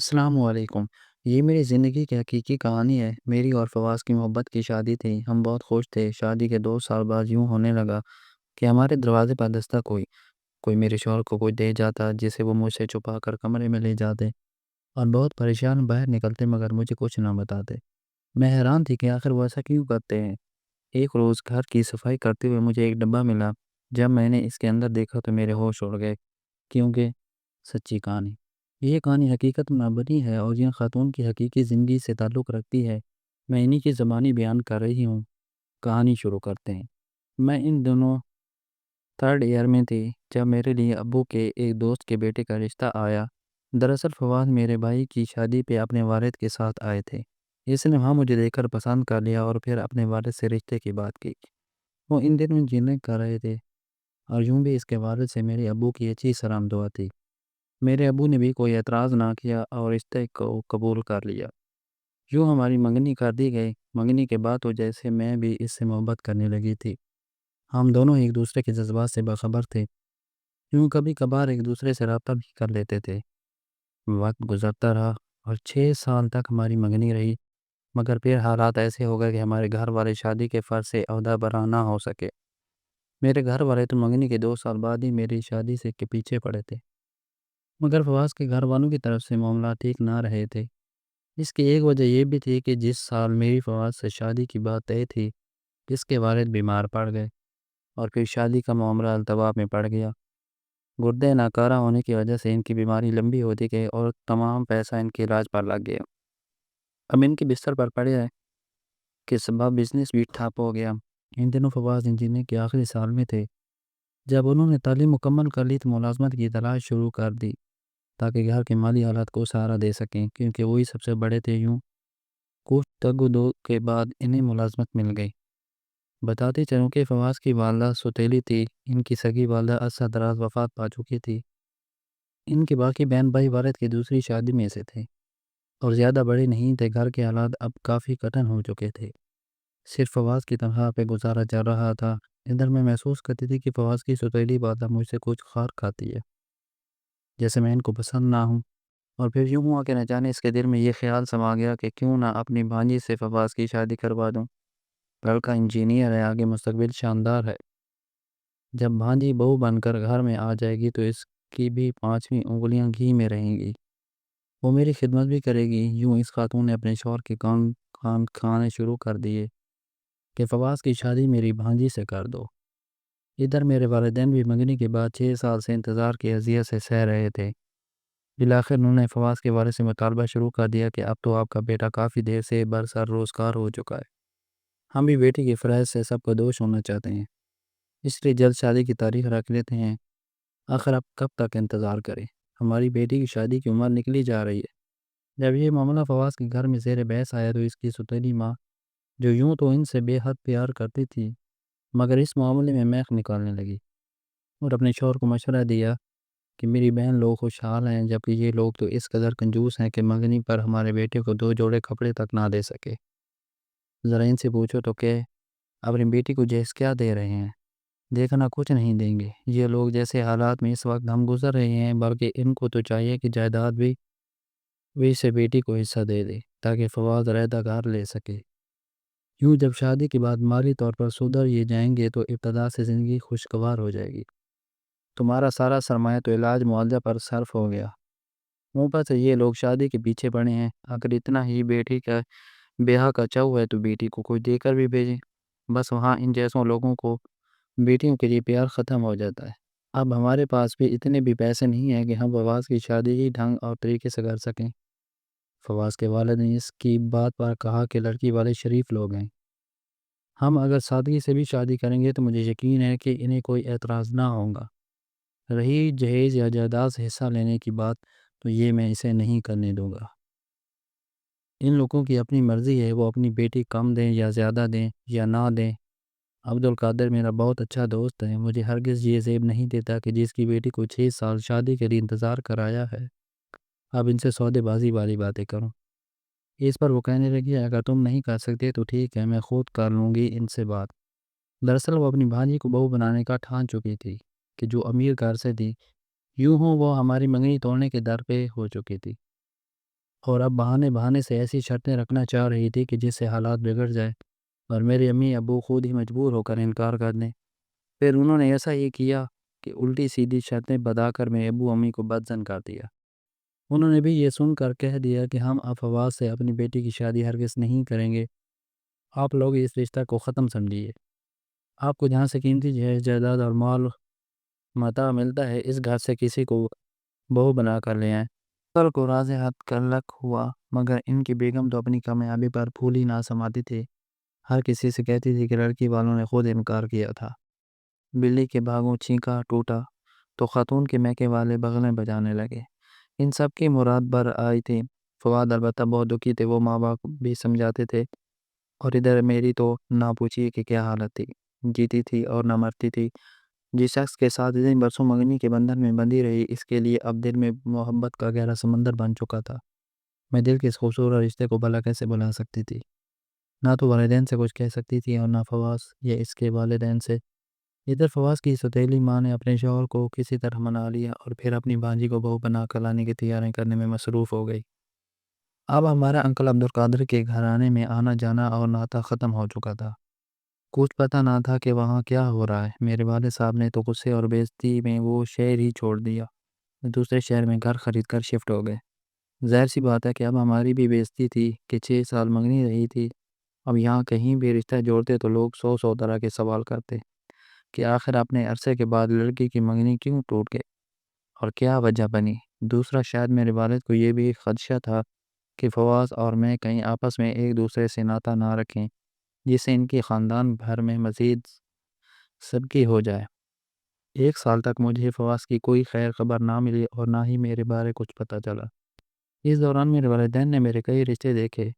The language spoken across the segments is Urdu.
السلام علیکم۔ یہ میری زندگی کی حقیقی کہانی ہے۔ میری اور فواز کی محبت کی شادی تھی۔ ہم بہت خوش تھے۔ شادی کے 2 سال بعد یوں ہونے لگا کہ ہمارے دروازے پر دستک ہوئی۔ کوئی میرے شوہر کو کوئی دے جاتا جسے وہ مجھ سے چھپا کر کمرے میں لے جاتے اور بہت پریشان باہر نکلتے مگر مجھے کچھ نہ بتاتے۔ میں حیران تھی کہ آخر وہ ایسا کیوں کرتے ہیں۔ ایک روز گھر کی صفائی کرتے ہوئے مجھے ایک ڈبہ ملا۔ جب میں نے اس کے اندر دیکھا تو میرے ہوش اڑ گئے، کیونکہ سچی کہانی، یہ کہانی حقیقت میں مبنی ہے اور جن خاتون کی حقیقی زندگی سے تعلق رکھتی ہے، میں انہی کی زبانی بیان کر رہی ہوں۔ کہانی شروع کرتے ہیں۔ میں ان دنوں 3rd ایئر میں تھی جب میرے لیے ابو کے ایک دوست کے بیٹے کا رشتہ آیا۔ دراصل فواد میرے بھائی کی شادی پہ اپنے والد کے ساتھ آئے تھے۔ اس نے وہاں مجھے دیکھ کر پسند کر لیا اور پھر اپنے والد سے رشتے کی بات کی۔ وہ ان دنوں انجینئرنگ کر رہے تھے اور یوں بھی اس کے والد سے میرے ابو کی اچھی سلام دعا تھی۔ میرے ابو نے بھی کوئی اعتراض نہ کیا اور رشتے کو قبول کر لیا۔ یوں ہماری منگنی کر دی گئی۔ منگنی کے بعد تو جیسے میں بھی اس سے محبت کرنے لگی تھی۔ ہم دونوں ایک دوسرے کے جذبات سے باخبر تھے، یوں کبھی کبھار ایک دوسرے سے رابطہ بھی کر لیتے تھے۔ وقت گزرتا رہا اور 6 سال تک ہماری منگنی رہی، مگر پھر حالات ایسے ہو گئے کہ ہمارے گھر والے شادی کے فرض سے عہدہ برا نہ ہو سکے۔ میرے گھر والے تو منگنی کے 2 سال بعد ہی میری شادی سے کے پیچھے پڑے تھے، مگر فواز کے گھر والوں کی طرف سے معاملات ٹھیک نہ رہے تھے۔ اس کی ایک وجہ یہ بھی تھی کہ جس سال میری فواز سے شادی کی بات طے تھی، اس کے والد بیمار پڑ گئے اور پھر شادی کا معاملہ التوا میں پڑ گیا۔ گردے ناکارہ ہونے کی وجہ سے ان کی بیماری لمبی ہوتی گئی اور تمام پیسہ ان کے علاج پر لگ گیا۔ اب ان کے بستر پر پڑے ہیں کہ سبب بزنس بھی ٹھپ ہو گیا۔ ان دنوں فواز انجینئرنگ کے آخری سال میں تھے۔ جب انہوں نے تعلیم مکمل کر لی تو ملازمت کی تلاش شروع کر دی تاکہ گھر کے مالی حالات کو سہارا دے سکیں، کیونکہ وہی سب سے بڑے تھے۔ یوں کچھ تگ و دو کے بعد انہیں ملازمت مل گئی۔ بتاتے چلوں کہ فواز کی والدہ سوتیلی تھی۔ ان کی سگی والدہ عرصہ دراز وفات پا چکی تھی۔ ان کے باقی بہن بھائی والد کی دوسری شادی میں سے تھے اور زیادہ بڑے نہیں تھے۔ گھر کے حالات اب کافی کٹھن ہو چکے تھے۔ صرف فواز کی تنخواہ پہ گزارا چل رہا تھا۔ ادھر میں محسوس کرتی تھی کہ فواز کی سوتیلی والدہ مجھ سے کچھ خار کھاتی ہے، جیسے میں ان کو پسند نہ ہوں۔ اور پھر یوں ہوا کہ نہ جانے اس کے دل میں یہ خیال سما گیا کہ کیوں نہ اپنی بھانجی سے فواز کی شادی کروا دوں۔ لڑکا انجینئر ہے، آگے مستقبل شاندار ہے۔ جب بھانجی بہو بن کر گھر میں آ جائے گی تو اس کی بھی 5ویں انگلیاں گھی میں رہیں گی، وہ میری خدمت بھی کرے گی۔ یوں اس خاتون نے اپنے شوہر کے کان کھانے شروع کر دیے کہ فواز کی شادی میری بھانجی سے کر دو۔ ادھر میرے والدین بھی منگنی کے بعد 6 سال سے انتظار کی اذیت سے سہ رہے تھے۔ بالآخر انہوں نے فواز کے والد سے مطالبہ شروع کر دیا کہ اب تو آپ کا بیٹا کافی دیر سے برسر روزگار ہو چکا ہے، ہم بھی بیٹی کی فرائض سے سب کو دوش ہونا چاہتے ہیں، اس لیے جلد شادی کی تاریخ رکھ لیتے ہیں۔ آخر اب کب تک انتظار کریں، ہماری بیٹی کی شادی کی عمر نکلی جا رہی ہے۔ جب یہ معاملہ فواز کے گھر میں زیر بحث آیا تو اس کی سوتیلی ماں، جو یوں تو ان سے بے حد پیار کرتی تھی، مگر اس معاملے میں میخ نکالنے لگی اور اپنے شوہر کو مشورہ دیا کہ میری بہن لوگ خوشحال ہیں، جبکہ یہ لوگ تو اس قدر کنجوس ہیں کہ منگنی پر ہمارے بیٹے کو 2 جوڑے کپڑے تک نہ دے سکے۔ ذرا ان سے پوچھو تو کہ اپنی بیٹی کو جہیز کیا دے رہے ہیں، دیکھنا کچھ نہیں دیں گے۔ یہ لوگ جیسے حالات میں اس وقت ہم گزر رہے ہیں، بلکہ ان کو تو چاہیے کہ جائیداد بھی وہی سے بیٹی کو حصہ دے دے تاکہ فواز علیحدہ گھر لے سکے۔ یوں جب شادی کے بعد مالی طور پر سدھر یہ جائیں گے تو ابتدا سے زندگی خوشگوار ہو جائے گی۔ تمہارا سارا سرمایہ تو علاج معالجہ پر صرف ہو گیا، اوپر سے یہ لوگ شادی کے پیچھے پڑے ہیں۔ اگر اتنا ہی بیٹی کا بیاہ کا چاؤ ہے تو بیٹی کو کوئی دے کر بھی بھیجیں، بس وہاں ان جیسوں لوگوں کو بیٹیوں کے لیے پیار ختم ہو جاتا ہے۔ اب ہمارے پاس بھی اتنے بھی پیسے نہیں ہیں کہ ہم فواز کی شادی ہی ڈھنگ اور طریقے سے کر سکیں۔ فواز کے والد نے اس کی بات پر کہا کہ لڑکی والے شریف لوگ ہیں، ہم اگر سادگی سے بھی شادی کریں گے تو مجھے یقین ہے کہ انہیں کوئی اعتراض نہ ہوگا۔ رہی جہیز یا جائیداد سے حصہ لینے کی بات تو یہ میں اسے نہیں کرنے دوں گا۔ ان لوگوں کی اپنی مرضی ہے، وہ اپنی بیٹی کم دیں یا زیادہ دیں یا نہ دیں۔ عبدالقادر میرا بہت اچھا دوست ہے، مجھے ہرگز یہ زیب نہیں دیتا کہ جس کی بیٹی کو 6 سال شادی کے لیے انتظار کرایا ہے، اب ان سے سودے بازی والی باتیں کروں۔ اس پر وہ کہنے لگی اگر تم نہیں کر سکتے تو ٹھیک ہے، میں خود کر لوں گی ان سے بات۔ دراصل وہ اپنی بھانجی کو بہو بنانے کا ٹھان چکی تھی کہ جو امیر گھر سے تھی، یوں ہوں وہ ہماری منگنی توڑنے کے در پہ ہو چکی تھی۔ اور اب بہانے بہانے سے ایسی شرطیں رکھنا چاہ رہی تھی کہ جس سے حالات بگڑ جائے اور میری امی ابو خود ہی مجبور ہو کر انکار کر دیں۔ پھر انہوں نے ایسا ہی کیا کہ الٹی سیدھی شرطیں بتا کر میرے ابو امی کو بدزن کر دیا۔ انہوں نے بھی یہ سن کر کہہ دیا کہ ہم اب فواز سے اپنی بیٹی کی شادی ہرگز نہیں کریں گے، آپ لوگ اس رشتہ کو ختم سمجھیے۔ آپ کو جہاں سے قیمتی جائیداد اور مال متاع ملتا ہے اس گھر سے کسی کو بہو بنا کر لے آئیں۔ کل کو راز حد کلک ہوا، مگر ان کی بیگم تو اپنی کامیابی پر پھول ہی نہ سماتی تھی۔ ہر کسی سے کہتی تھی کہ لڑکی والوں نے خود انکار کیا تھا۔ بلی کے بھاگوں چھینکا ٹوٹا تو خاتون کے میکے والے بغلیں بجانے لگے۔ ان سب کی مراد بر آئی تھی۔ فواد البتہ بہت دکھی تھے، وہ ماں باپ بھی سمجھاتے تھے، اور ادھر میری تو نہ پوچھیے کہ کیا حالت تھی، جیتی تھی اور نہ مرتی تھی۔ جس شخص کے ساتھ اتنے برسوں منگنی کے بندھن میں بندھی رہی، اس کے لیے اب دل میں محبت کا گہرا سمندر بن چکا تھا۔ میں دل کے اس خوبصورت رشتے کو بھلا کیسے بلا سکتی تھی؟ نہ تو والدین سے کچھ کہہ سکتی تھی اور نہ فواز یا اس کے والدین سے۔ ادھر فواز کی سوتیلی ماں نے اپنے شوہر کو کسی طرح منا لیا اور پھر اپنی بھانجی کو بہو بنا کر لانے کی تیاریاں کرنے میں مصروف ہو گئی۔ اب ہمارا انکل عبدالقادر کے گھرانے میں آنا جانا اور ناطہ ختم ہو چکا تھا۔ کچھ پتہ نہ تھا کہ وہاں کیا ہو رہا ہے۔ میرے والد صاحب نے تو غصے اور بے عزتی میں وہ شہر ہی چھوڑ دیا، دوسرے شہر میں گھر خرید کر شفٹ ہو گئے۔ ظاہر سی بات ہے کہ اب ہماری بھی بے عزتی تھی کہ 6 سال منگنی رہی تھی، اب یہاں کہیں بھی رشتہ جوڑتے تو لوگ 100 طرح کے سوال کرتے کہ آخر اپنے عرصے کے بعد لڑکی کی منگنی کیوں ٹوٹ گئی اور کیا وجہ بنی۔ دوسرا شاید میرے والد کو یہ بھی خدشہ تھا کہ فواز اور میں کہیں آپس میں ایک دوسرے سے ناطہ نہ رکھیں، جس سے ان کی خاندان بھر میں مزید سبکی ہو جائے۔ 1 سال تک مجھے فواز کی کوئی خیر خبر نہ ملی اور نہ ہی میرے بارے کچھ پتہ چلا۔ اس دوران میرے والدین نے میرے کئی رشتے دیکھے،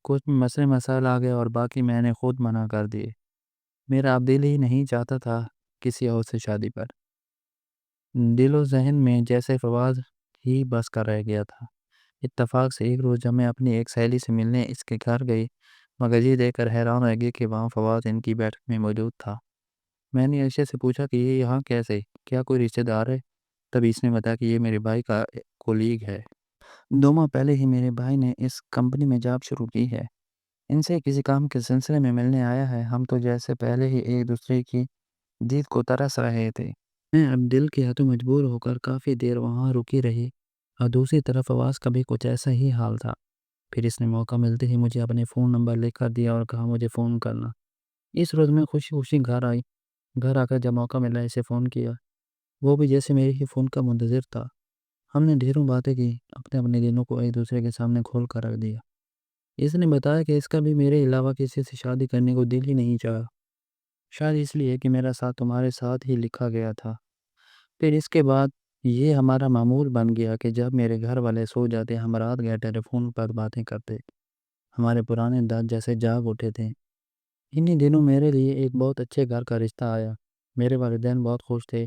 کچھ میں مسئلے مسائل آ گئے اور باقی میں نے خود منع کر دیے۔ میرا اب دل ہی نہیں چاہتا تھا کسی اور سے شادی پر۔ دل و ذہن میں جیسے فواز ہی بس کر رہ گیا تھا۔ اتفاق سے ایک روز جب میں اپنی ایک سہیلی سے ملنے اس کے گھر گئی، مگر یہ دیکھ کر حیران رہ گئی کہ وہاں فواز ان کی بیٹھک میں موجود تھا۔ میں نے عائشہ سے پوچھا کہ یہ یہاں کیسے، کیا کوئی رشتہ دار ہے؟ تبھی اس نے بتایا کہ یہ میرے بھائی کا کولیگ ہے، 2 ماہ پہلے ہی میرے بھائی نے اس کمپنی میں جاب شروع کی ہے، ان سے کسی کام کے سلسلے میں ملنے آیا ہے۔ ہم تو جیسے پہلے ہی ایک دوسرے کی دید کو ترس رہے تھے۔ میں اب دل کے ہاتھوں مجبور ہو کر کافی دیر وہاں رکی رہی، اور دوسری طرف فواز کا بھی کچھ ایسا ہی حال تھا۔ پھر اس نے موقع ملتے ہی مجھے اپنے فون نمبر لکھ کر دیا اور کہا مجھے فون کرنا۔ اس روز میں خوشی خوشی گھر آئی، گھر آ کر جب موقع ملا اسے فون کیا، وہ بھی جیسے میرے ہی فون کا منتظر تھا۔ ہم نے ڈھیروں باتیں کی، اپنے اپنے دلوں کو ایک دوسرے کے سامنے کھول کر رکھ دیا۔ اس نے بتایا کہ اس کا بھی میرے علاوہ کسی سے شادی کرنے کو دل ہی نہیں چاہا، شاید اس لیے کہ میرا ساتھ تمہارے ساتھ ہی لکھا گیا تھا۔ پھر اس کے بعد یہ ہمارا معمول بن گیا کہ جب میرے گھر والے سو جاتے ہم رات گئے ٹیلی فون پر باتیں کرتے، ہمارے پرانے داد جیسے جاگ اٹھے تھے۔ انہی دنوں میرے لیے ایک بہت اچھے گھر کا رشتہ آیا۔ میرے والدین بہت خوش تھے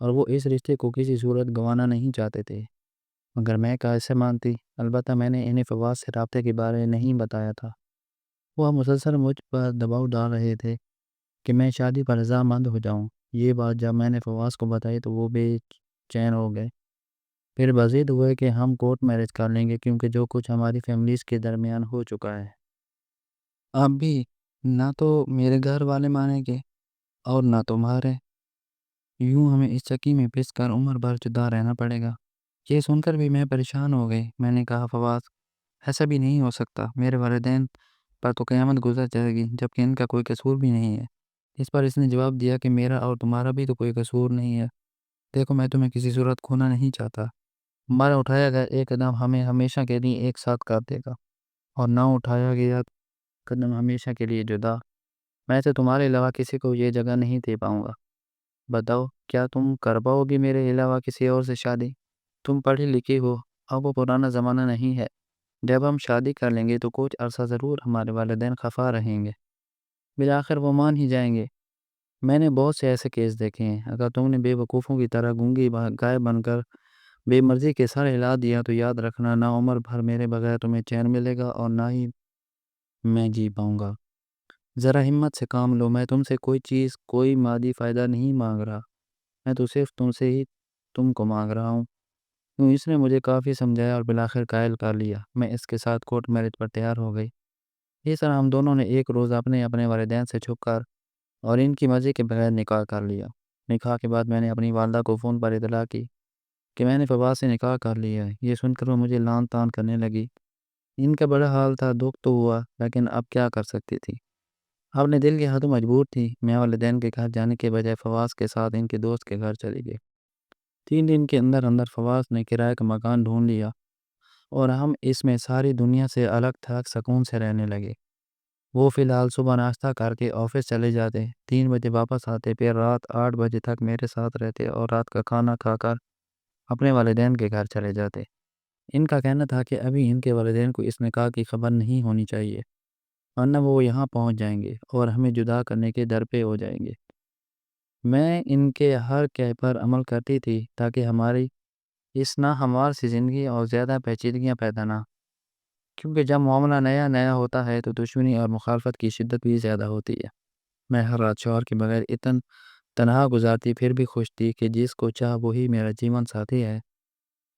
اور وہ اس رشتے کو کسی صورت گنوانا نہیں چاہتے تھے، مگر میں کیسے مانتی؟ البتہ میں نے انہیں فواز سے رابطے کے بارے نہیں بتایا تھا۔ وہ مسلسل مجھ پر دباؤ ڈال رہے تھے کہ میں شادی پر رضامند ہو جاؤں۔ یہ بات جب میں نے فواز کو بتائی تو وہ بے چین ہو گئے، پھر بزید ہوئے کہ ہم کورٹ میرج کر لیں گے، کیونکہ جو کچھ ہماری فیملیز کے درمیان ہو چکا ہے اب بھی نہ تو میرے گھر والے مانیں گے اور نہ تمہارے، یوں ہمیں اس چکی میں پس کر عمر بھر جدا رہنا پڑے گا۔ یہ سن کر بھی میں پریشان ہو گئی۔ میں نے کہا فواز ایسا بھی نہیں ہو سکتا، میرے والدین پر تو قیامت گزر جائے گی، جبکہ ان کا کوئی قصور بھی نہیں ہے۔ اس پر اس نے جواب دیا کہ میرا اور تمہارا بھی تو کوئی قصور نہیں ہے، دیکھو میں تمہیں کسی صورت کھونا نہیں چاہتا، ہمارا اٹھایا گیا ایک قدم ہمیں ہمیشہ کے لیے ایک ساتھ کر دے گا، اور نہ اٹھایا گیا قدم ہمیشہ کے لیے جدا۔ میں تو تمہارے علاوہ کسی کو یہ جگہ نہیں دے پاؤں گا۔ بتاؤ کیا تم کر پاؤ گی میرے علاوہ کسی اور سے شادی؟ تم پڑھی لکھی ہو، اب وہ پرانا زمانہ نہیں ہے۔ جب ہم شادی کر لیں گے تو کچھ عرصہ ضرور ہمارے والدین خفا رہیں گے، بالآخر وہ مان ہی جائیں گے۔ میں نے بہت سے ایسے کیس دیکھے ہیں، اگر تم نے بے وقوفوں کی طرح گونگی گائے بن کر بے مرضی کے سر ہلا دیا تو یاد رکھنا نہ عمر بھر میرے بغیر تمہیں چین ملے گا اور نہ ہی میں جی پاؤں گا۔ ذرا ہمت سے کام لو، میں تم سے کوئی چیز، کوئی مادی فائدہ نہیں مانگ رہا، میں تو صرف تم سے ہی تم کو مانگ رہا ہوں۔ اس نے مجھے کافی سمجھایا اور بالآخر قائل کر لیا۔ میں اس کے ساتھ کورٹ میرج پر تیار ہو گئی۔ اس طرح ہم دونوں نے ایک روز اپنے اپنے والدین سے چھپ کر اور ان کی مرضی کے بغیر نکاح کر لیا۔ نکاح کے بعد میں نے اپنی والدہ کو فون پر اطلاع کی کہ میں نے فواز سے نکاح کر لیا ہے۔ یہ سن کر وہ مجھے لان تان کرنے لگی۔ ان کا بڑا حال تھا، دکھ تو ہوا، لیکن اب کیا کر سکتی تھی؟ اپنے دل کے ہاتھوں مجبور تھی۔ میں والدین کے گھر جانے کے بجائے فواز کے ساتھ ان کے دوست کے گھر چلی گئی۔ 3 دن کے اندر اندر فواز نے کرائے کا مکان ڈھونڈ لیا اور ہم اس میں ساری دنیا سے الگ تھلگ سکون سے رہنے لگے۔ وہ فی الحال صبح ناشتہ کر کے آفس چلے جاتے، 3 بجے واپس آتے، پھر رات 8 بجے تک میرے ساتھ رہتے اور رات کا کھانا کھا کر اپنے والدین کے گھر چلے جاتے۔ ان کا کہنا تھا کہ ابھی ان کے والدین کو اس نکاح کی خبر نہیں ہونی چاہیے، ورنہ وہ یہاں پہنچ جائیں گے اور ہمیں جدا کرنے کے در پہ ہو جائیں گے۔ میں ان کے ہر کہے پر عمل کرتی تھی تاکہ ہماری اس ناہموار سی زندگی اور زیادہ پیچیدگیاں پیدا نہ، کیونکہ جب معاملہ نیا نیا ہوتا ہے تو دشمنی اور مخالفت کی شدت بھی زیادہ ہوتی ہے۔ میں ہر رات شوہر کے بغیر اتنا تنہا گزارتی، پھر بھی خوش تھی کہ جس کو چاہ وہی میرا جیون ساتھی ہے۔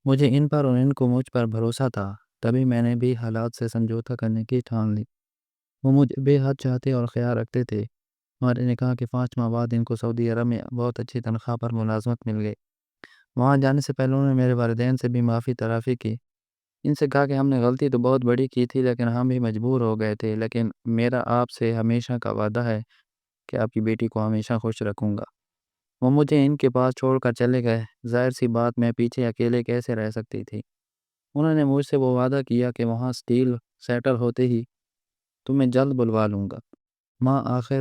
مجھے ان پر اور ان کو مجھ پر بھروسہ تھا، تبھی میں نے بھی حالات سے سمجھوتا کرنے کی ٹھان لی۔ وہ مجھے بے حد چاہتے اور خیال رکھتے تھے۔ ہمارے نکاح کے 5 ماہ بعد ان کو سعودی عرب میں بہت اچھی تنخواہ پر ملازمت مل گئی۔ وہاں جانے سے پہلے انہوں نے میرے والدین سے بھی معافی طلبی کی۔ ان سے کہا کہ ہم نے غلطی تو بہت بڑی کی تھی، لیکن ہم بھی مجبور ہو گئے تھے، لیکن میرا آپ سے ہمیشہ کا وعدہ ہے کہ آپ کی بیٹی کو ہمیشہ خوش رکھوں گا۔ وہ مجھے ان کے پاس چھوڑ کر چلے گئے۔ ظاہر سی بات، میں پیچھے اکیلے کیسے رہ سکتی تھی؟ انہوں نے مجھ سے وہ وعدہ کیا کہ وہاں سٹیل سیٹل ہوتے ہی تمہیں جلد بلوا لوں گا۔ ماں آخر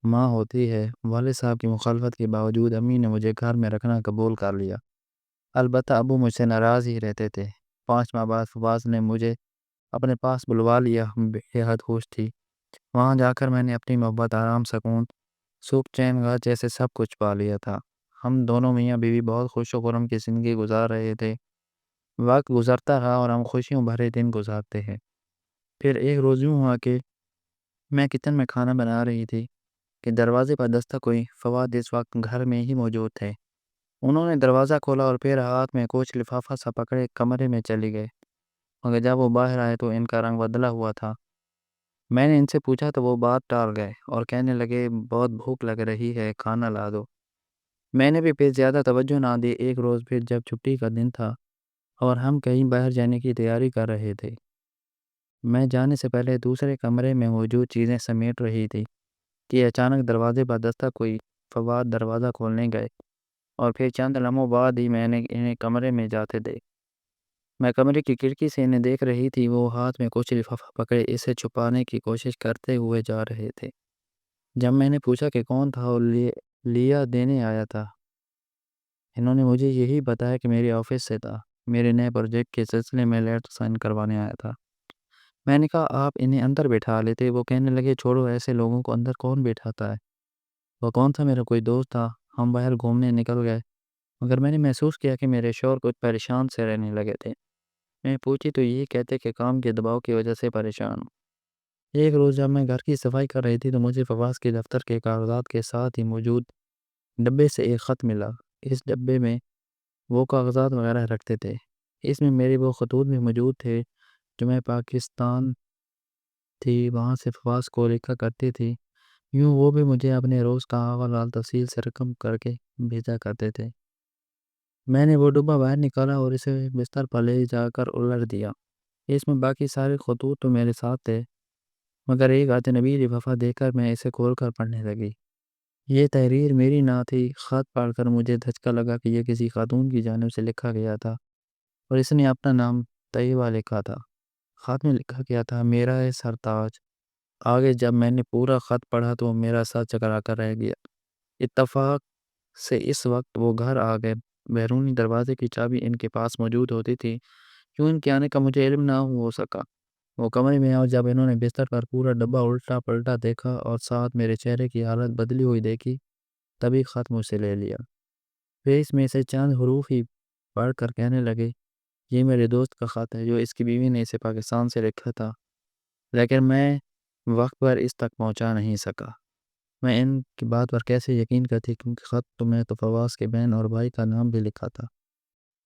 ماں ہوتی ہے۔ والد صاحب کی مخالفت کے باوجود امی نے مجھے گھر میں رکھنا قبول کر لیا۔ البتہ ابو مجھ سے ناراض ہی رہتے تھے۔ 5 ماہ بعد فواز نے مجھے اپنے پاس بلوا لیا۔ ہم بے حد خوش تھی۔ وہاں جا کر میں نے اپنی محبت، آرام، سکون، سکھ، چین گاہ جیسے سب کچھ پا لیا تھا۔ ہم دونوں میاں بیوی بہت خوش و خرم کی زندگی گزار رہے تھے۔ وقت گزرتا رہا اور ہم خوشیوں بھرے دن گزارتے ہیں۔ پھر ایک روز یوں ہوا کہ میں کچن میں کھانا بنا رہی تھی کہ دروازے پر دستک ہوئی۔ فواد اس وقت گھر میں ہی موجود تھے۔ انہوں نے دروازہ کھولا اور پھر ہاتھ میں کچھ لفافہ سا پکڑے کمرے میں چلی گئے، مگر جب وہ باہر آئے تو ان کا رنگ بدلا ہوا تھا۔ میں نے ان سے پوچھا تو وہ بات ٹال گئے اور کہنے لگے بہت بھوک لگ رہی ہے، کھانا لا دو۔ میں نے بھی پھر زیادہ توجہ نہ دی۔ ایک روز پھر جب چھٹی کا دن تھا اور ہم کہیں باہر جانے کی تیاری کر رہے تھے، میں جانے سے پہلے دوسرے کمرے میں موجود چیزیں سمیٹ رہی تھی کہ اچانک دروازے پر دستک ہوئی۔ فواد دروازہ کھولنے گئے اور پھر چند لمحوں بعد ہی میں نے انہیں کمرے میں جاتے دیکھ۔ میں کمرے کی کھڑکی سے انہیں دیکھ رہی تھی۔ وہ ہاتھ میں کچھ لفافہ پکڑے اسے چھپانے کی کوشش کرتے ہوئے جا رہے تھے۔ جب میں نے پوچھا کہ کون تھا، اور لیا دینے آیا تھا، انہوں نے مجھے یہی بتایا کہ میرے آفس سے تھا، میرے نئے پروجیکٹ کے سلسلے میں لیٹر سائن کروانے آیا تھا۔ میں نے کہا آپ انہیں اندر بٹھا لیتے۔ وہ کہنے لگے چھوڑو، ایسے لوگوں کو اندر کون بٹھاتا ہے؟ وہ کون تھا؟ میرا کوئی دوست تھا۔ ہم باہر گھومنے نکل گئے، مگر میں نے محسوس کیا کہ میرے شوہر کچھ پریشان سے رہنے لگے تھے۔ میں پوچھی تو یہ کہتے کہ کام کے دباؤ کی وجہ سے پریشان ہوں۔ ایک روز جب میں گھر کی صفائی کر رہی تھی تو مجھے فواز کے دفتر کے کاغذات کے ساتھ ہی موجود ڈبے سے ایک خط ملا۔ اس ڈبے میں وہ کاغذات وغیرہ رکھتے تھے۔ اس میں میرے وہ خطوط بھی موجود تھے جو میں پاکستان تھی وہاں سے فواز کو لکھا کرتی تھی۔ یوں وہ بھی مجھے اپنے روز کا حوالہ تفصیل سے رقم کر کے بھیجا کرتے تھے۔ میں نے وہ ڈبہ باہر نکالا اور اسے بستر پر لے جا کر الٹ دیا۔ اس میں باقی سارے خطوط تو میرے ساتھ تھے، مگر ایک اجنبی لفافہ دیکھ کر میں اسے کھول کر پڑھنے لگی۔ یہ تحریر میری نہ تھی۔ خط پڑھ کر مجھے دھچکا لگا کہ یہ کسی خاتون کی جانب سے لکھا گیا تھا اور اس نے اپنا نام طیبہ لکھا تھا۔ خط میں لکھا گیا تھا میرا سرتاج۔ آگے جب میں نے پورا خط پڑھا تو میرا سر چکرا کر رہ گیا۔ اتفاق سے اس وقت وہ گھر آ گئے۔ بیرونی دروازے کی چابی ان کے پاس موجود ہوتی تھی، کیوں ان کے آنے کا مجھے علم نہ ہو سکا۔ وہ کمرے میں اور جب انہوں نے بستر پر پورا ڈبہ الٹا پلٹا دیکھا اور ساتھ میرے چہرے کی حالت بدلی ہوئی دیکھی، تبھی خط مجھ سے لے لیا۔ پھر اس میں سے چند حروف ہی پڑھ کر کہنے لگے یہ میرے دوست کا خط ہے جو اس کی بیوی نے اسے پاکستان سے لکھا تھا، لیکن میں وقت پر اس تک پہنچا نہیں سکا۔ میں ان کی بات پر کیسے یقین کرتی، کیونکہ خط تو میں تو فواز کے بہن اور بھائی کا نام بھی لکھا تھا۔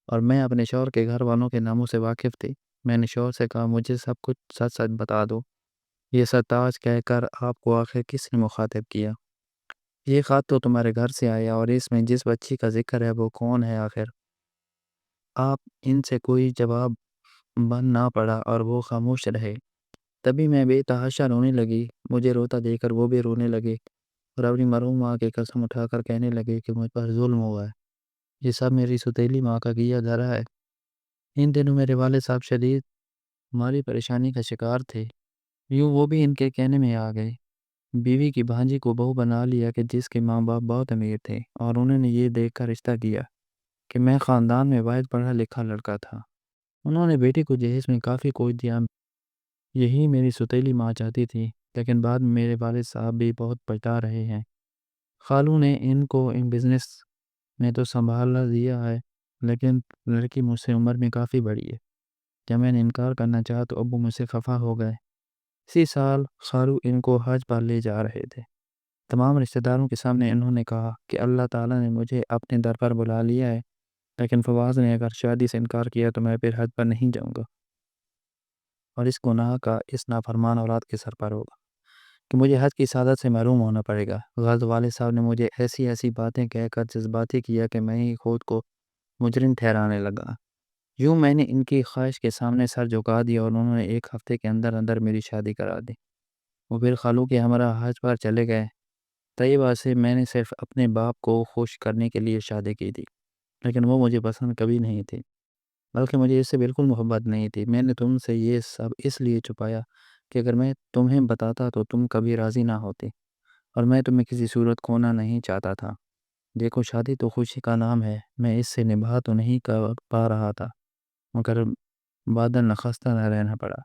اور میں اپنے شوہر کے گھر والوں کے ناموں سے واقف تھی۔ میں نے شوہر سے کہا مجھے سب کچھ سچ سچ بتا دو، یہ سرتاج کہہ کر آپ کو آخر کس نے مخاطب کیا؟ یہ خط تو تمہارے گھر سے آیا، اور اس میں جس بچی کا ذکر ہے وہ کون ہے آخر؟ آپ ان سے کوئی جواب بن نہ پڑا اور وہ خاموش رہے۔ تبھی میں بے تحاشا رونے لگی۔ مجھے روتا دیکھ کر وہ بھی رونے لگے اور اپنی مرحوم ماں کی قسم اٹھا کر کہنے لگے کہ مجھ پر ظلم ہوا ہے، یہ سب میری ستیلی ماں کا کیا دھرا ہے۔ ان دنوں میرے والد صاحب شدید مالی پریشانی کا شکار تھے۔ یوں وہ بھی ان کے کہنے میں آ گئے۔ بیوی کی بھانجی کو بہو بنا لیا کہ جس کے ماں باپ بہت امیر تھے، اور انہوں نے یہ دیکھ کر رشتہ کیا کہ میں خاندان میں واحد پڑھا لکھا لڑکا تھا۔ انہوں نے بیٹی کو جہیز میں کافی کچھ دیا۔ یہی میری ستیلی ماں چاہتی تھی، لیکن بعد میں میرے والد صاحب بھی بہت پچھتا رہے ہیں۔ خالو نے ان کو ان بزنس میں تو سنبھالا دیا ہے، لیکن لڑکی مجھ سے عمر میں کافی بڑی ہے۔ جب میں نے انکار کرنا چاہا تو ابو مجھ سے خفا ہو گئے۔ اسی سال خالو ان کو حج پر لے جا رہے تھے۔ تمام رشتہ داروں کے سامنے انہوں نے کہا کہ اللہ تعالیٰ نے مجھے اپنے در پر بلا لیا ہے، لیکن فواز نے اگر شادی سے انکار کیا تو میں پھر حج پر نہیں جاؤں گا، اور اس گناہ کا اس نافرمان اولاد کے سر پر ہوگا کہ مجھے حج کی سعادت سے محروم ہونا پڑے گا۔ غلط والد صاحب نے مجھے ایسی ایسی باتیں کہہ کر جذباتی کیا کہ میں ہی خود کو مجرم ٹھہرانے لگا۔ یوں میں نے ان کی خواہش کے سامنے سر جھکا دیا اور انہوں نے ایک ہفتے کے اندر اندر میری شادی کرا دی۔ وہ پھر خالو کے ہمراہ حج پر چلے گئے۔ طیبہ سے میں نے صرف اپنے باپ کو خوش کرنے کے لیے شادی کی تھی، لیکن وہ مجھے پسند کبھی نہیں تھی، بلکہ مجھے اس سے بالکل محبت نہیں تھی۔ میں نے تم سے یہ سب اس لیے چھپایا کہ اگر میں تمہیں بتاتا تو تم کبھی راضی نہ ہوتے، اور میں تمہیں کسی صورت کھونا نہیں چاہتا تھا۔ دیکھو، شادی تو خوشی کا نام ہے، میں اس سے نبھا تو نہیں پا رہا تھا، مگر بادل نخستہ نہ رہنا پڑا۔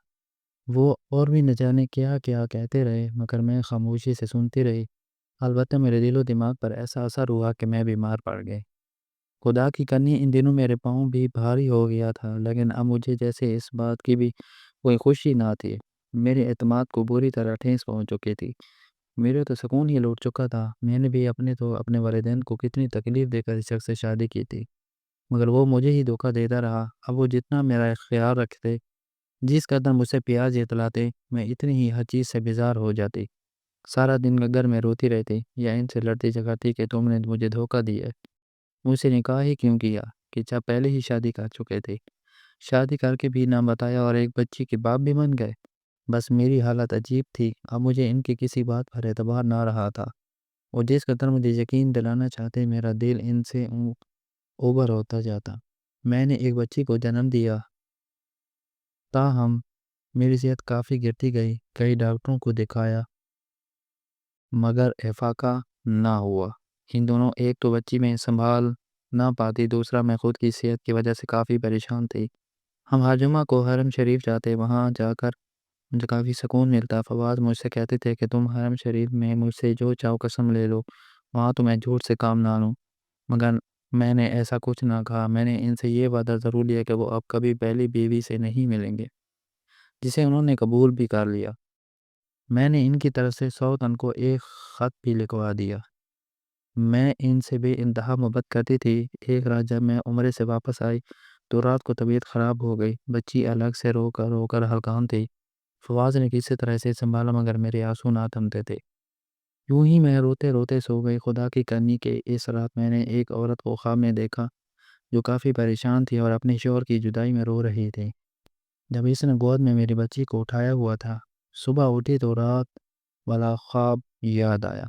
وہ اور بھی نہ جانے کیا کیا کہتے رہے، مگر میں خاموشی سے سنتی رہی۔ البتہ میرے دل و دماغ پر ایسا اثر ہوا کہ میں بیمار پڑ گئی۔ خدا کی کرنی ان دنوں میرے پاؤں بھی بھاری ہو گیا تھا، لیکن اب مجھے جیسے اس بات کی بھی کوئی خوشی نہ تھی۔ میرے اعتماد کو بری طرح ٹھیس پہنچ چکی تھی۔ میرے تو سکون ہی لوٹ چکا تھا۔ میں نے بھی اپنے والدین کو کتنی تکلیف دے کر اس شخص سے شادی کی تھی، مگر وہ مجھے ہی دھوکہ دیتا رہا۔ اب وہ جتنا میرا خیال رکھتے، جس قدر مجھ سے پیار جتلاتے، میں اتنی ہی ہر چیز سے بیزار ہو جاتی۔ سارا دن گھر میں روتی رہتی یا ان سے لڑتی جھگڑتی کہ تم نے مجھے دھوکہ دیا ہے، مجھ سے نکاح ہی کیوں کیا، کہ جب پہلے ہی شادی کر چکے تھے، شادی کر کے بھی نہ بتایا اور ایک بچی کے باپ بھی بن گئے۔ بس میری حالت عجیب تھی۔ اب مجھے ان کی کسی بات پر اعتبار نہ رہا تھا، اور جس قدر مجھے یقین دلانا چاہتے میرا دل ان سے اوبر ہوتا جاتا۔ میں نے ایک بچی کو جنم دیا، تاہم میری صحت کافی گرتی گئی۔ کئی ڈاکٹروں کو دکھایا، مگر افاقہ نہ ہوا۔ ان دونوں، ایک تو بچی میں سنبھال نہ پاتی، دوسرا میں خود کی صحت کی وجہ سے کافی پریشان تھی۔ ہم ہر جمعہ کو حرم شریف جاتے، وہاں جا کر مجھے کافی سکون ملتا۔ فواد مجھ سے کہتے تھے کہ تم حرم شریف میں مجھ سے جو چاہو قسم لے لو، وہاں تو میں جھوٹ سے کام نہ لوں، مگر میں نے ایسا کچھ نہ کہا۔ میں نے ان سے یہ وعدہ ضرور لیا کہ وہ اب کبھی پہلی بیوی سے نہیں ملیں گے، جسے انہوں نے قبول بھی کر لیا۔ میں نے ان کی طرف سے سوتن کو ایک خط بھی لکھوا دیا۔ میں ان سے بے انتہا محبت کرتی تھی۔ ایک رات جب میں عمرے سے واپس آئی تو رات کو طبیعت خراب ہو گئی۔ بچی الگ سے رو کر ہلکان تھی۔ فواز نے کسی طرح سے سنبھالا، مگر میرے آنسو نہ تھمتے تھے۔ یوں ہی میں روتے روتے سو گئی۔ خدا کی کرنی کہ اس رات میں نے ایک عورت کو خواب میں دیکھا جو کافی پریشان تھی اور اپنے شوہر کی جدائی میں رو رہی تھی۔ جب اس نے گود میں میری بچی کو اٹھایا ہوا تھا، صبح اٹھی تو رات والا خواب یاد آیا۔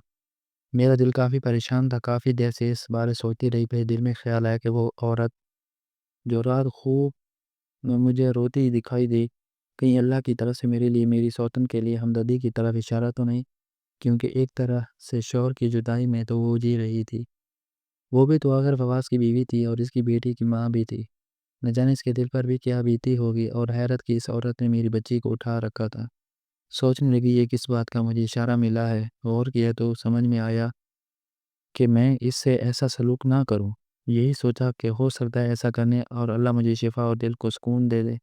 میرا دل کافی پریشان تھا۔ کافی دیر سے اس بارے سوچتی رہی۔ پھر دل میں خیال آیا کہ وہ عورت جو رات خوب میں مجھے روتی دکھائی دی، کہیں اللہ کی طرف سے میرے لیے، میری سوتن کے لیے ہمدردی کی طرف اشارہ تو نہیں، کیونکہ ایک طرح سے شوہر کی جدائی میں تو وہ جی رہی تھی۔ وہ بھی تو آخر فواز کی بیوی تھی اور اس کی بیٹی کی ماں بھی تھی۔ نہ جانے اس کے دل پر بھی کیا بیتی ہوگی، اور حیرت کی اس عورت نے میری بچی کو اٹھا رکھا تھا۔ سوچنے لگی یہ کس بات کا مجھے اشارہ ملا ہے۔ غور کیا تو سمجھ میں آیا کہ میں اس سے ایسا سلوک نہ کروں۔ یہی سوچا کہ ہو سکتا ہے ایسا کرنے اور اللہ مجھے شفا اور دل کو سکون دے دے۔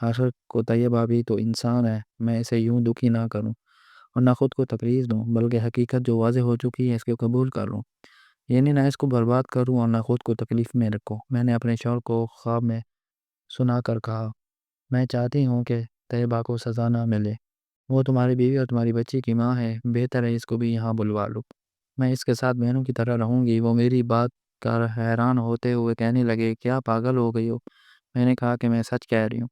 آخر کو طیبہ بھی تو انسان ہے، میں اسے یوں دکھی نہ کروں اور نہ خود کو تکلیف دوں، بلکہ حقیقت جو واضح ہو چکی ہے اس کو قبول کر لوں۔ یعنی نہ اس کو برباد کروں اور نہ خود کو تکلیف میں رکھوں۔ میں نے اپنے شوہر کو خواب میں سنا کر کہا، میں چاہتی ہوں کہ طیبہ کو سزا نہ ملے، وہ تمہاری بیوی اور تمہاری بچی کی ماں ہے، بہتر ہے اس کو بھی یہاں بلوا لو، میں اس کے ساتھ بہنوں کی طرح رہوں گی۔ وہ میری بات کر حیران ہوتے ہوئے کہنے لگے، کیا پاگل ہو گئی ہو؟ میں نے کہا کہ میں سچ کہہ رہی ہوں۔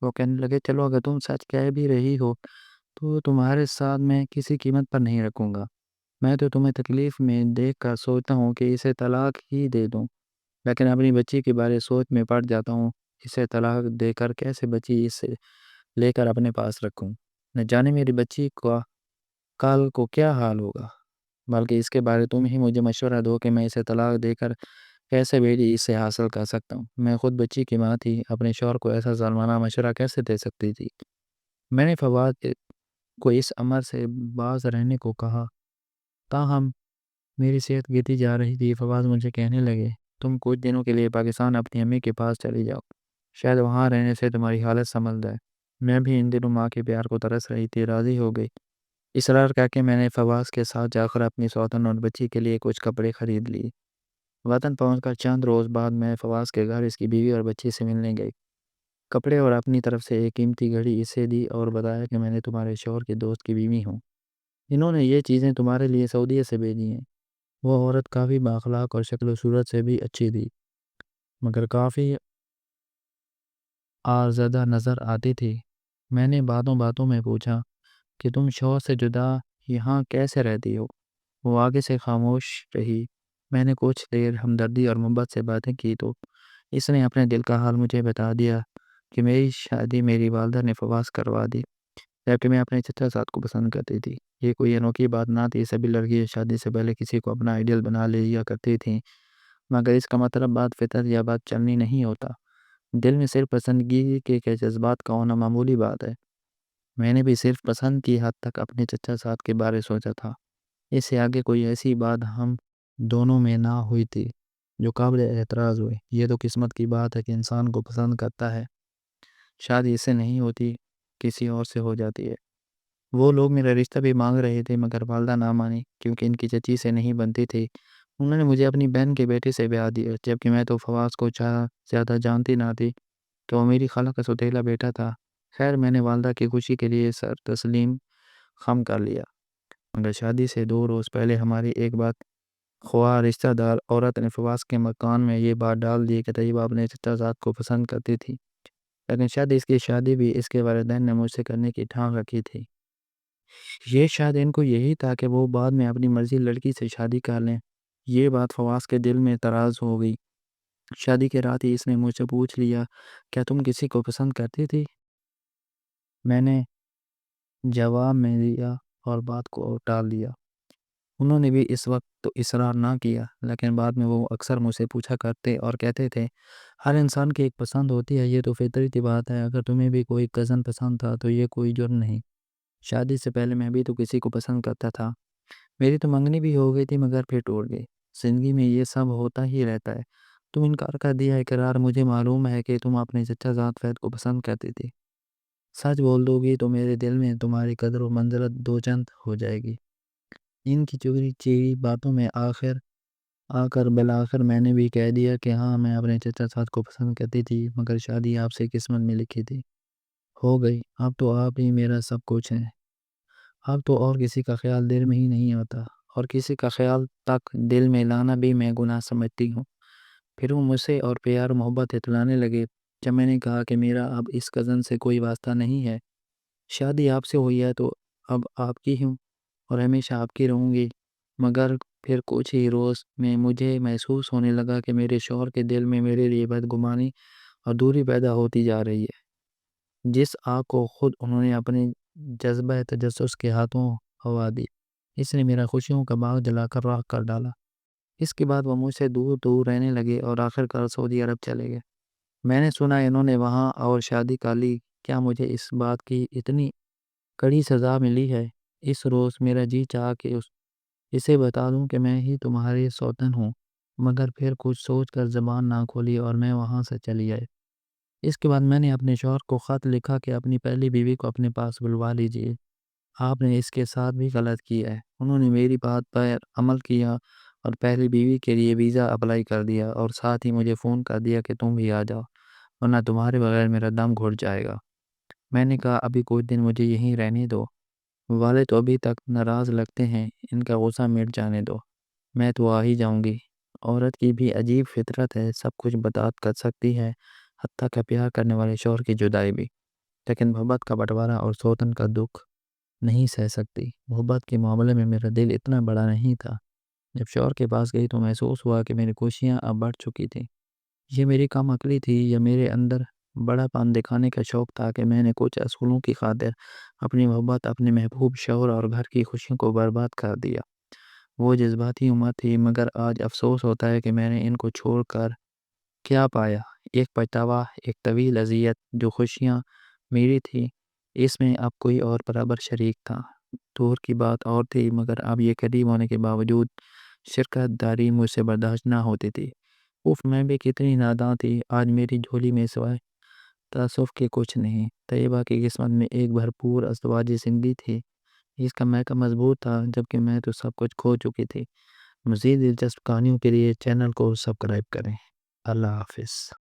وہ کہنے لگے، چلو اگر تم سچ کہہ بھی رہی ہو تو تمہارے ساتھ میں کسی قیمت پر نہیں رکھوں گا۔ میں تو تمہیں تکلیف میں دیکھ کر سوچتا ہوں کہ اسے طلاق ہی دے دوں، لیکن اپنی بچی کے بارے سوچ میں پڑ جاتا ہوں، اسے طلاق دے کر کیسے بچی اسے لے کر اپنے پاس رکھوں؟ نہ جانے میری بچی کا کل کو کیا حال ہوگا، بلکہ اس کے بارے تم ہی مجھے مشورہ دو کہ میں اسے طلاق دے کر کیسے بیٹی اسے حاصل کر سکتا ہوں۔ میں خود بچی کی ماں تھی، اپنے شوہر کو ایسا ظالمانہ مشورہ کیسے دے سکتی تھی؟ میں نے فواد کو اس امر سے باز رہنے کو کہا، تاہم میری صحت گرتی جا رہی تھی۔ فواد مجھے کہنے لگے، تم کچھ دنوں کے لیے پاکستان اپنی امی کے پاس چلی جاؤ، شاید وہاں رہنے سے تمہاری حالت سنبھل جائے۔ میں بھی ان دنوں ماں کے پیار کو ترس رہی تھی، راضی ہو گئی۔ اصرار کر کے میں نے فواز کے ساتھ جا کر اپنی سوتن اور بچی کے لیے کچھ کپڑے خرید لیے۔ وطن پہنچ کر چند روز بعد میں فواز کے گھر اس کی بیوی اور بچی سے ملنے گئی۔ کپڑے اور اپنی طرف سے ایک قیمتی گھڑی اسے دی اور بتایا کہ میں نے تمہارے شوہر کے دوست کی بیوی ہوں، انہوں نے یہ چیزیں تمہارے لیے سعودیہ سے بھیجی ہیں۔ وہ عورت کافی بااخلاق اور شکل و صورت سے بھی اچھی تھی، مگر کافی آزادہ نظر آتی تھی۔ میں نے باتوں باتوں میں پوچھا کہ تم شوہر سے جدا یہاں کیسے رہتی ہو؟ وہ آگے سے خاموش رہی۔ میں نے کچھ دیر ہمدردی اور محبت سے باتیں کی تو اس نے اپنے دل کا حال مجھے بتا دیا کہ میری شادی میری والدہ نے فواز کروا دی، جبکہ میں اپنے چچا ساتھ کو پسند کرتی تھی۔ یہ کوئی انوکھی بات نہ تھی، سبھی لڑکیاں شادی سے پہلے کسی کو اپنا آئیڈیل بنا لیا کرتی تھیں، مگر اس کا مطلب بات فطرت یا بات چلنی نہیں ہوتا۔ دل میں صرف پسندگی کے جذبات کا ہونا معمولی بات ہے۔ میں نے بھی صرف پسند کی حد تک اپنے چچا ساتھ کے بارے سوچا تھا، اس سے آگے کوئی ایسی بات ہم دونوں میں نہ ہوئی تھی جو قابل اعتراض ہوئی۔ یہ تو قسمت کی بات ہے کہ انسان کو پسند کرتا ہے، شادی اس سے نہیں ہوتی، کسی اور سے ہو جاتی ہے۔ وہ لوگ میرا رشتہ بھی مانگ رہے تھے، مگر والدہ نہ مانی کیونکہ ان کی چچی سے نہیں بنتی تھی۔ انہوں نے مجھے اپنی بہن کے بیٹے سے بیاہ دیا، جبکہ میں تو فواز کو زیادہ جانتی نہ تھی کہ وہ میری خالہ کا سوتیلا بیٹا تھا۔ خیر، میں نے والدہ کی خوشی کے لیے سر تسلیم خم کر لیا، مگر شادی سے 2 روز پہلے ہماری ایک بات خواہ رشتہ دار عورت نے فواز کے مکان میں یہ بات ڈال دی کہ طیبہ اپنے چچا زاد کو پسند کرتی تھی، لیکن شاید اس کی شادی بھی اس کے والدین نے مجھ سے کرنے کی ٹھان رکھی تھی۔ یہ شاید ان کو یہی تھا کہ وہ بعد میں اپنی مرضی لڑکی سے شادی کر لیں۔ یہ بات فواز کے دل میں تراز ہو گئی۔ شادی کے رات ہی اس نے مجھ سے پوچھ لیا، کیا تم کسی کو پسند کرتی تھی؟ میں نے جواب میں دیا اور بات کو ٹال دیا۔ انہوں نے بھی اس وقت تو اصرار نہ کیا، لیکن بعد میں وہ اکثر مجھ سے پوچھا کرتے اور کہتے تھے، ہر انسان کی ایک پسند ہوتی ہے، یہ تو فطرتی بات ہے، اگر تمہیں بھی کوئی کزن پسند تھا تو یہ کوئی جرم نہیں۔ شادی سے پہلے میں بھی تو کسی کو پسند کرتا تھا، میری تو منگنی بھی ہو گئی تھی مگر پھر ٹوٹ گئی۔ زندگی میں یہ سب ہوتا ہی رہتا ہے۔ تم انکار کر دیا اقرار، مجھے معلوم ہے کہ تم اپنے چچا زاد فہد کو پسند کرتی تھی۔ سچ بول دو گی تو میرے دل میں تمہاری قدر و منزلت دو چند ہو جائے گی۔ ان کی چوری چیری باتوں میں آ کر بالآخر میں نے بھی کہہ دیا کہ ہاں، میں اپنے چچا زاد کو پسند کرتی تھی، مگر شادی آپ سے قسمت میں لکھی تھی، ہو گئی، اب تو آپ ہی میرا سب کچھ ہیں۔ اب تو اور کسی کا خیال دل میں ہی نہیں آتا، اور کسی کا خیال تک دل میں لانا بھی میں گناہ سمجھتی ہوں۔ پھر وہ مجھ سے اور پیار و محبت اتلانے لگے۔ جب میں نے کہا کہ میرا اب اس کزن سے کوئی واسطہ نہیں ہے، شادی آپ سے ہوئی ہے تو اب آپ کی ہوں اور ہمیشہ آپ کی رہوں گی، مگر پھر کچھ ہی روز میں مجھے محسوس ہونے لگا کہ میرے شوہر کے دل میں میرے لیے بدگمانی اور دوری پیدا ہوتی جا رہی ہے، جس آگ کو خود انہوں نے اپنے جذبہ تجسس کے ہاتھوں ہوا دی۔ اس نے میرا خوشیوں کا باغ جلا کر راکھ کر ڈالا۔ اس کے بعد وہ مجھ سے دور دور رہنے لگے اور آخر کار سعودی عرب چلے گئے۔ میں نے سنا انہوں نے وہاں اور شادی کر لی۔ کیا مجھے اس بات کی اتنی کڑی سزا ملی ہے؟ اس روز میرا جی چاہا کہ اسے بتا دوں کہ میں ہی تمہاری سوتن ہوں، مگر پھر کچھ سوچ کر زبان نہ کھولی اور میں وہاں سے چلی آئی۔ اس کے بعد میں نے اپنے شوہر کو خط لکھا کہ اپنی پہلی بیوی کو اپنے پاس بلوا لیجیے، آپ نے اس کے ساتھ بھی غلط کیا ہے۔ انہوں نے میری بات پر عمل کیا اور پہلی بیوی کے لیے ویزا اپلائی کر دیا، اور ساتھ ہی مجھے فون کر دیا کہ تم بھی آ جاؤ ورنہ تمہارے بغیر میرا دم گھٹ جائے گا۔ میں نے کہا ابھی کچھ دن مجھے یہیں رہنے دو، والے تو ابھی تک ناراض لگتے ہیں، ان کا غصہ مٹ جانے دو، میں تو آ ہی جاؤں گی۔ عورت کی بھی عجیب فطرت ہے، سب کچھ برداشت کر سکتی ہے، حتیٰ کہ پیار کرنے والے شوہر کی جدائی بھی، لیکن محبت کا بٹوارا اور سوتن کا دکھ نہیں سہ سکتی۔ محبت کے معاملے میں میرا دل اتنا بڑا نہیں تھا۔ جب شوہر کے پاس گئی تو محسوس ہوا کہ میری خوشیاں اب بڑھ چکی تھیں۔ یہ میری کم عقلی تھی یا میرے اندر بڑا پان دکھانے کا شوق تھا کہ میں نے کچھ اصولوں کی خاطر اپنی محبت، اپنے محبوب شوہر اور گھر کی خوشیوں کو برباد کر دیا۔ وہ جذباتی عمر تھی، مگر آج افسوس ہوتا ہے کہ میں نے ان کو چھوڑ کر کیا پایا۔ ایک پچھتاوا، ایک طویل اذیت۔ جو خوشیاں میری تھی اس میں اب کوئی اور برابر شریک تھا۔ دور کی بات اور تھی، مگر اب یہ قریب ہونے کے باوجود شرکت داری مجھ سے برداشت نہ ہوتی تھی۔ اف، میں بھی کتنی ناداں تھی۔ آج میری جھولی میں سوائے تاسف کے کچھ نہیں۔ طیبہ کی قسمت میں ایک بھرپور ازدواجی زندگی تھی، اس کا میکا مضبوط تھا، جبکہ میں تو سب کچھ کھو چکی تھی۔ مزید دلچسپ کہانیوں کے لیے چینل کو سبسکرائب کریں۔ اللہ حافظ۔